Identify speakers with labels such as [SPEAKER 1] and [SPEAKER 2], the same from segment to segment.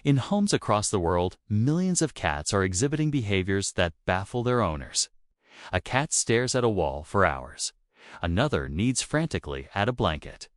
[SPEAKER 1] In homes across the world, millions of cats are exhibiting behaviors that baffle their owners. A cat stares at a wall for hours. Another kneads frantically at a blanket.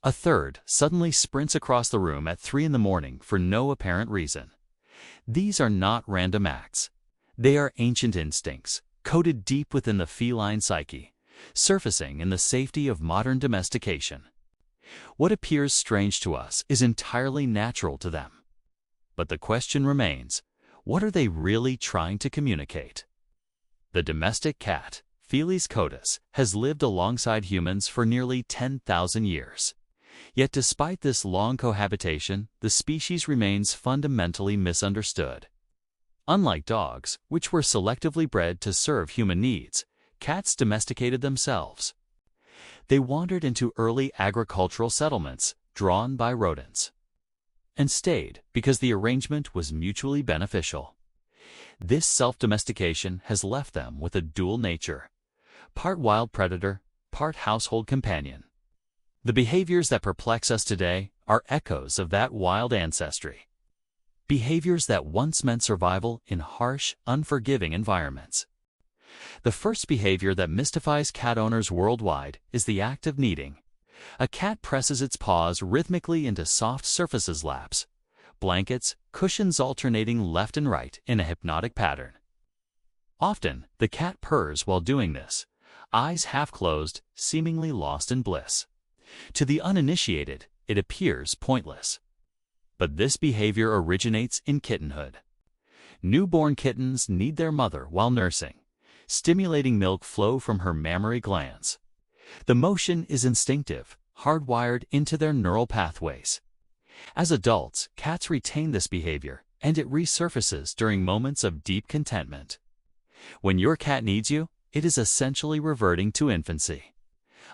[SPEAKER 1] A third suddenly sprints across the room at 3 in the morning for no apparent reason. These are not random acts. They are ancient instincts, coded deep within the feline psyche, surfacing in the safety of modern domestication. What appears strange to us is entirely natural to them. But the question remains, what are they really trying to communicate? The domestic cat, Felis catus, has lived alongside humans for nearly 10,000 years. Yet despite this long cohabitation, the species remains fundamentally misunderstood. Unlike dogs, which were selectively bred to serve human needs, cats domesticated themselves. They wandered into early agricultural settlements, drawn by rodents, and stayed because the arrangement was mutually beneficial. This self-domestication has left them with a dual nature, part wild predator, part household companion. The behaviors that perplex us today are echoes of that wild ancestry. Behaviors that once meant survival in harsh, unforgiving environments. The first behavior that mystifies cat owners worldwide is the act of kneading. A cat presses its paws rhythmically into soft surfaces, laps, blankets, cushions alternating left and right in a hypnotic pattern. Often, the cat purrs while doing this, eyes half closed, seemingly lost in bliss. To the uninitiated, it appears pointless. But this behavior originates in kittenhood. Newborn kittens need their mother while nursing, stimulating milk flow from her mammary glands. The motion is instinctive, hardwired into their neural pathways. As adults, cats retain this behavior, and it resurfaces during moments of deep contentment. When your cat needs you, it is essentially reverting to infancy,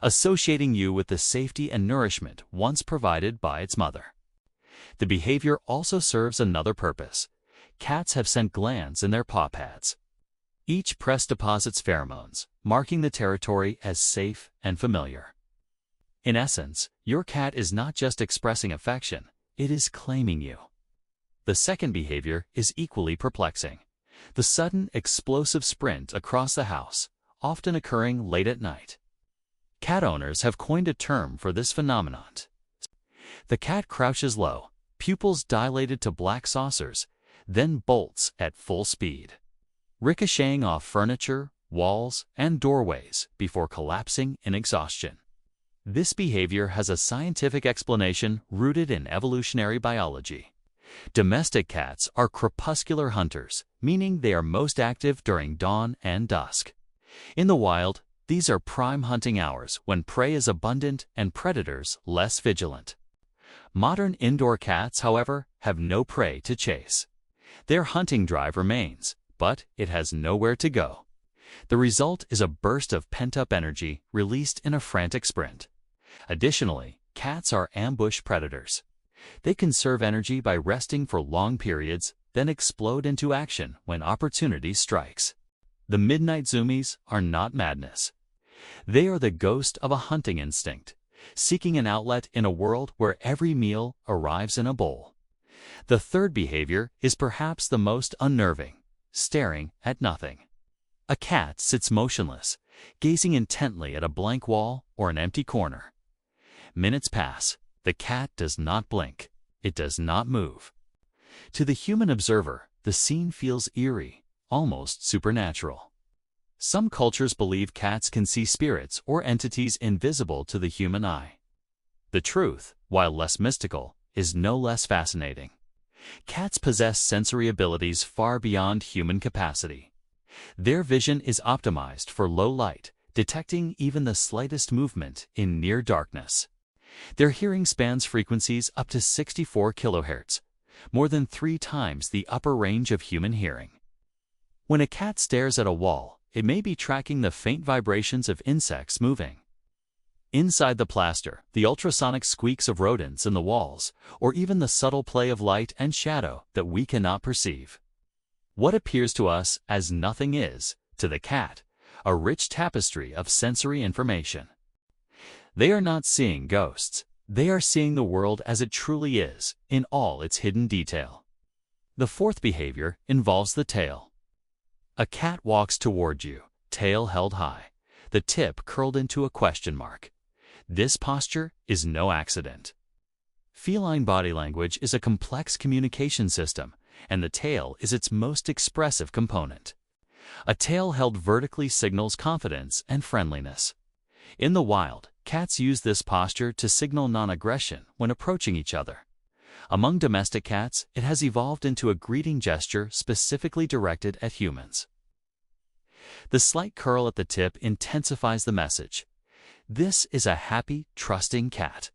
[SPEAKER 1] associating you with the safety and nourishment once provided by its mother. The behavior also serves another purpose. Cats have scent glands in their paw pads. Each press deposits pheromones, marking the territory as safe and familiar. In essence, your cat is not just expressing affection, it is claiming you. The second behavior is equally perplexing. The sudden, explosive sprint across the house, often occurring late at night. Cat owners have coined a term for this phenomenon. The cat crouches low, pupils dilated to black saucers, then bolts at full speed, ricocheting off furniture, walls, and doorways before collapsing in exhaustion. This behavior has a scientific explanation rooted in evolutionary biology. Domestic cats are crepuscular hunters, meaning they are most active during dawn and dusk. In the wild, these are prime hunting hours when prey is abundant and predators less vigilant. Modern indoor cats, however, have no prey to chase. Their hunting drive remains, but it has nowhere to go. The result is a burst of pent-up energy released in a frantic sprint. Additionally, cats are ambush predators. They conserve energy by resting for long periods, then explode into action when opportunity strikes. The midnight zoomies are not madness. They are the ghost of a hunting instinct, seeking an outlet in a world where every meal arrives in a bowl. The third behavior is perhaps the most unnerving, staring at nothing. A cat sits motionless, gazing intently at a blank wall or an empty corner. Minutes pass. The cat does not blink. It does not move. To the human observer, the scene feels eerie, almost supernatural. Some cultures believe cats can see spirits or entities invisible to the human eye. The truth, while less mystical, is no less fascinating. Cats possess sensory abilities far beyond human capacity. Their vision is optimized for low light, detecting even the slightest movement in near darkness. Their hearing spans frequencies up to 64 kHz, more than 3 times the upper range of human hearing. When a cat stares at a wall, it may be tracking the faint vibrations of insects moving. Inside the plaster, the ultrasonic squeaks of rodents in the walls, or even the subtle play of light and shadow that we cannot perceive. What appears to us as nothing is, to the cat, a rich tapestry of sensory information. They are not seeing ghosts. They are seeing the world as it truly is, in all its hidden detail. The fourth behavior involves the tail. A cat walks toward you, tail held high, the tip curled into a question mark. This posture is no accident. Feline body language is a complex communication system, and the tail is its most expressive component. A tail held vertically signals confidence and friendliness. In the wild, cats use this posture to signal non-aggression when approaching each other. Among domestic cats, it has evolved into a greeting gesture specifically directed at humans. The slight curl at the tip intensifies the message. This is a happy, trusting cat.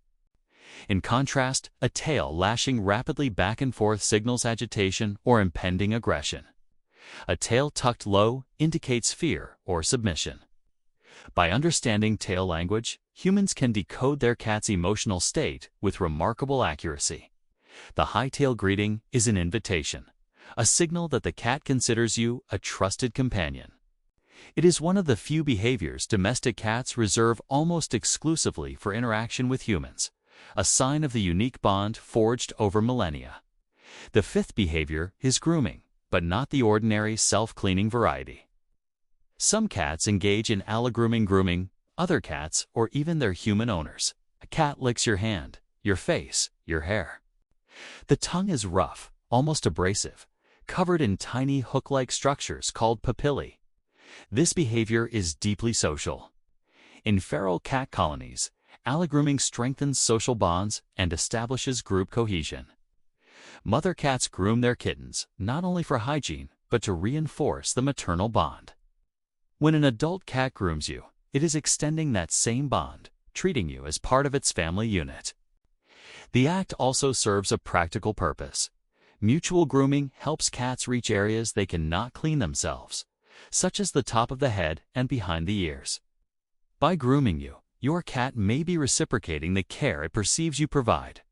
[SPEAKER 1] In contrast, a tail lashing rapidly back and forth signals agitation or impending aggression. A tail tucked low indicates fear or submission. By understanding tail language, humans can decode their cat's emotional state with remarkable accuracy. The high tail greeting is an invitation, a signal that the cat considers you a trusted companion. It is one of the few behaviors domestic cats reserve almost exclusively for interaction with humans, a sign of the unique bond forged over millennia. The fifth behavior is grooming, but not the ordinary self-cleaning variety. Some cats engage in allogrooming grooming, other cats, or even their human owners. A cat licks your hand, your face, your hair. The tongue is rough, almost abrasive, covered in tiny hook-like structures called papillae. This behavior is deeply social. In feral cat colonies, allogrooming strengthens social bonds and establishes group cohesion. Mother cats groom their kittens, not only for hygiene, but to reinforce the maternal bond. When an adult cat grooms you, it is extending that same bond, treating you as part of its family unit. The act also serves a practical purpose. Mutual grooming helps cats reach areas they cannot clean themselves, such as the top of the head and behind the ears. By grooming you, your cat may be reciprocating the care it perceives you provide.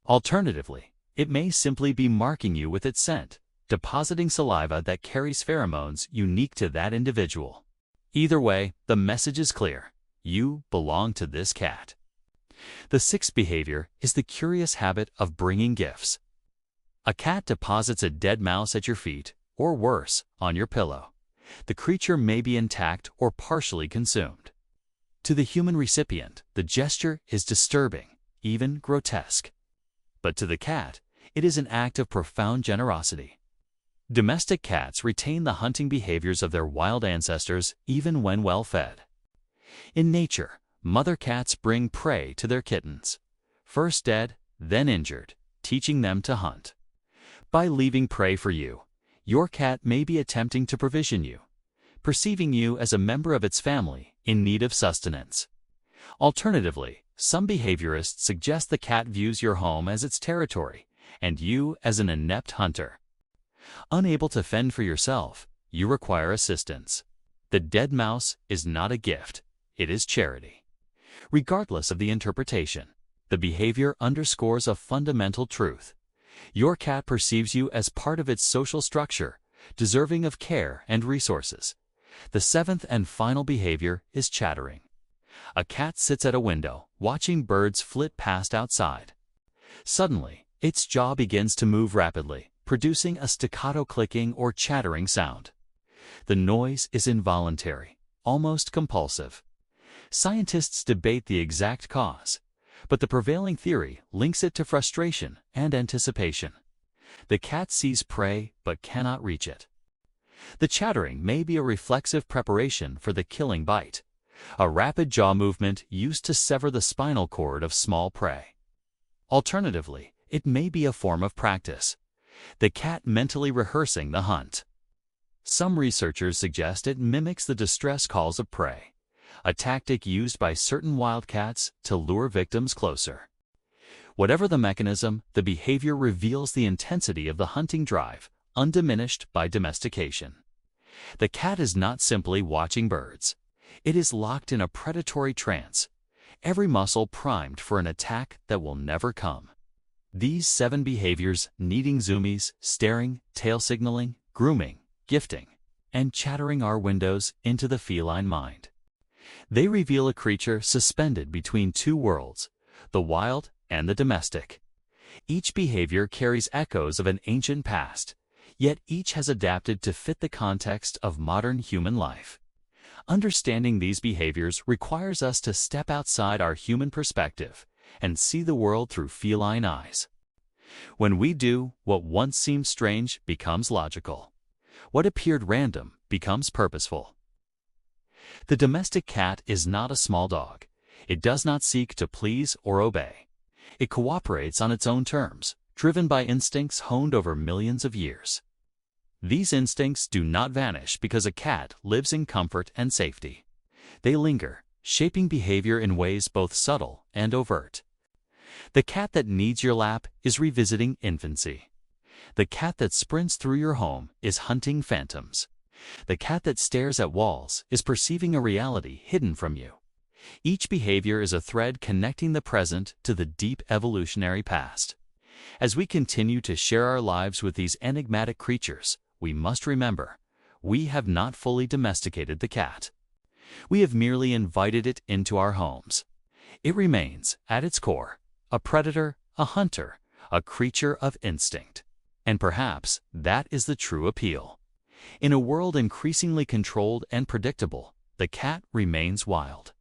[SPEAKER 1] Alternatively, it may simply be marking you with its scent, depositing saliva that carries pheromones unique to that individual. Either way, the message is clear. You belong to this cat. The sixth behavior is the curious habit of bringing gifts. A cat deposits a dead mouse at your feet, or worse, on your pillow. The creature may be intact or partially consumed. To the human recipient, the gesture is disturbing, even grotesque. But to the cat, it is an act of profound generosity. Domestic cats retain the hunting behaviors of their wild ancestors even when well fed. In nature, mother cats bring prey to their kittens, first dead, then injured, teaching them to hunt. By leaving prey for you, your cat may be attempting to provision you, perceiving you as a member of its family in need of sustenance. Alternatively, some behaviorists suggest the cat views your home as its territory and you as an inept hunter. Unable to fend for yourself, you require assistance. The dead mouse is not a gift, it is charity. Regardless of the interpretation, the behavior underscores a fundamental truth. Your cat perceives you as part of its social structure, deserving of care and resources. The seventh and final behavior is chattering. A cat sits at a window, watching birds flit past outside. Suddenly, its jaw begins to move rapidly, producing a staccato clicking or chattering sound. The noise is involuntary, almost compulsive. Scientists debate the exact cause, but the prevailing theory links it to frustration and anticipation. The cat sees prey but cannot reach it. The chattering may be a reflexive preparation for the killing bite, a rapid jaw movement used to sever the spinal cord of small prey. Alternatively, it may be a form of practice, the cat mentally rehearsing the hunt. Some researchers suggest it mimics the distress calls of prey, a tactic used by certain wildcats to lure victims closer. Whatever the mechanism, the behavior reveals the intensity of the hunting drive, undiminished by domestication. The cat is not simply watching birds. It is locked in a predatory trance, every muscle primed for an attack that will never come. These 7 behaviors, needing zoomies, staring, tail signaling, grooming, gifting, and chattering, are windows into the feline mind. They reveal a creature suspended between two worlds, the wild and the domestic. Each behavior carries echoes of an ancient past, yet each has adapted to fit the context of modern human life. Understanding these behaviors requires us to step outside our human perspective and see the world through feline eyes. When we do, what once seemed strange becomes logical. What appeared random becomes purposeful. The domestic cat is not a small dog. It does not seek to please or obey. It cooperates on its own terms, driven by instincts honed over millions of years. These instincts do not vanish because a cat lives in comfort and safety. They linger, shaping behavior in ways both subtle and overt. The cat that needs your lap is revisiting infancy. The cat that sprints through your home is hunting phantoms. The cat that stares at walls is perceiving a reality hidden from you. Each behavior is a thread connecting the present to the deep evolutionary past. As we continue to share our lives with these enigmatic creatures, we must remember, we have not fully domesticated the cat. We have merely invited it into our homes. It remains, at its core, a predator, a hunter, a creature of instinct. And perhaps that is the true appeal. In a world increasingly controlled and predictable, the cat remains wild.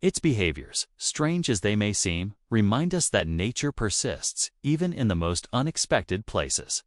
[SPEAKER 1] Its behaviors, strange as they may seem, remind us that nature persists even in the most unexpected places.